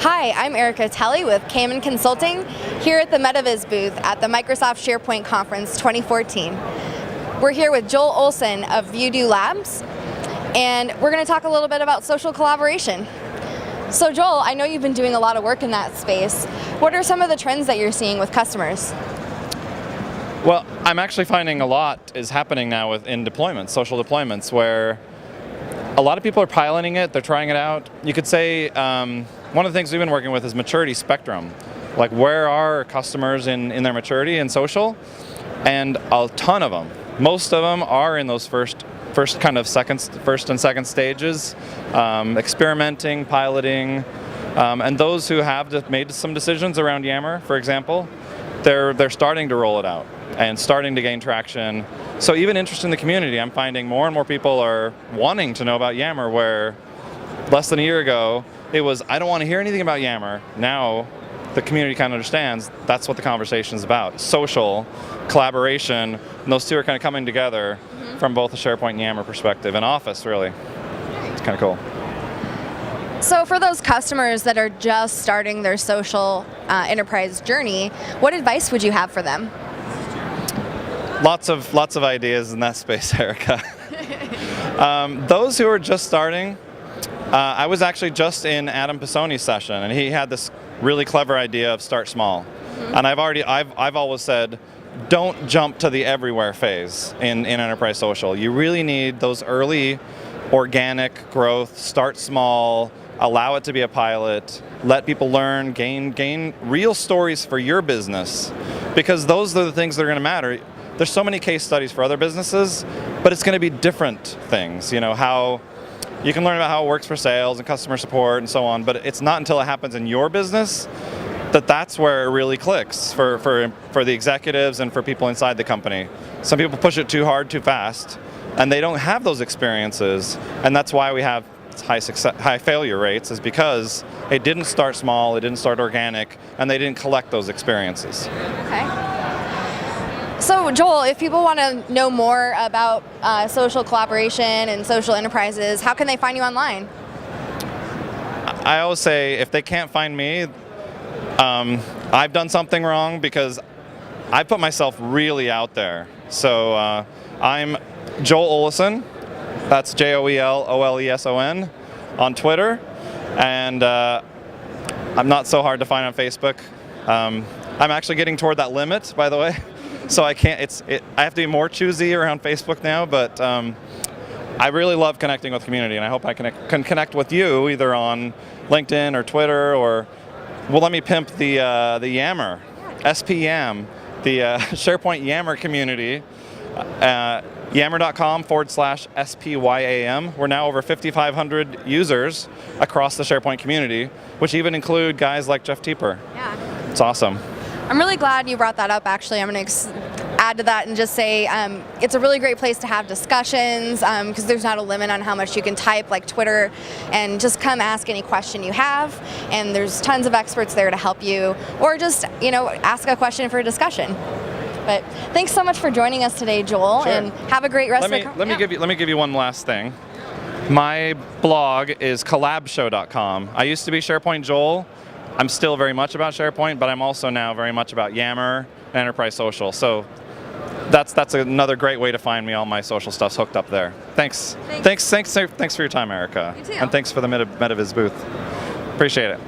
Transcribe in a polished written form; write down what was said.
Hi, I'm Erica Toelle with Cayman Consulting here at the MetaViz booth at the Microsoft SharePoint Conference 2014. We're here with Joel Oleson of ViewDo Labs, and we're going to talk a little bit about social collaboration. So Joel, I know you've been doing a lot of work in that space. What are some of the trends that you're seeing with customers? Well, I'm actually finding a lot is happening now in deployments, social deployments, where a lot of people are piloting it, they're trying it out. You could say one of the things we've been working with is maturity spectrum. Like, where are customers in their maturity in social? And a ton of them. Most of them are in those first and second stages, experimenting, piloting, and those who have made some decisions around Yammer, for example, they're starting to roll it out and starting to gain traction. So even interest in the community, I'm finding more and more people are wanting to know about Yammer, where less than a year ago, it was, I don't want to hear anything about Yammer. Now, the community kind of understands that's what the conversation is about. Social, collaboration, and those two are kind of coming together from both the SharePoint and Yammer perspective, and Office, really. It's kind of cool. So for those customers that are just starting their social enterprise journey, what advice would you have for them? Lots of ideas in that space, Erica. Those who are just starting, I was actually just in Adam Pisoni's session, and he had this really clever idea of start small. And I've always said, don't jump to the everywhere phase in enterprise social. You really need those early organic growth, start small, allow it to be a pilot, let people learn, gain real stories for your business, because those are the things that are going to matter. There's so many case studies for other businesses, but it's going to be different things. You know, how you can learn about how it works for sales and customer support and so on, but it's not until it happens in your business that's where it really clicks for the executives and for people inside the company. Some people push it too hard, too fast, and they don't have those experiences, and that's why we have high failure rates, is because it didn't start small, it didn't start organic, and they didn't collect those experiences. Okay. So Joel, if people want to know more about social collaboration and social enterprises, how can they find you online? I always say, if they can't find me, I've done something wrong, because I put myself really out there. So I'm Joel Oleson, that's JoelOleson on Twitter, and I'm not so hard to find on Facebook. I'm actually getting toward that limit, by the way. So I have to be more choosy around Facebook now, but I really love connecting with community, and I hope I can connect with you either on LinkedIn or Twitter, or, well, let me pimp the Yammer, SPYAM, the SharePoint Yammer community, yammer.com/SPYAM. We're now over 5,500 users across the SharePoint community, which even include guys like Jeff Teeper. Yeah. It's awesome. I'm really glad you brought that up, actually. I'm going to add to that and just say it's a really great place to have discussions, because there's not a limit on how much you can type, like Twitter, and just come ask any question you have, and there's tons of experts there to help you, or just, ask a question for a discussion. But thanks so much for joining us today, Joel. Sure. And have a great rest of the Let me give you one last thing. My blog is collabshow.com. I used to be SharePoint Joel. I'm still very much about SharePoint, but I'm also now very much about Yammer and Enterprise Social. So that's another great way to find me. All my social stuff's hooked up there. Thanks for your time, Erica. You too. And thanks for the MetaViz booth. Appreciate it.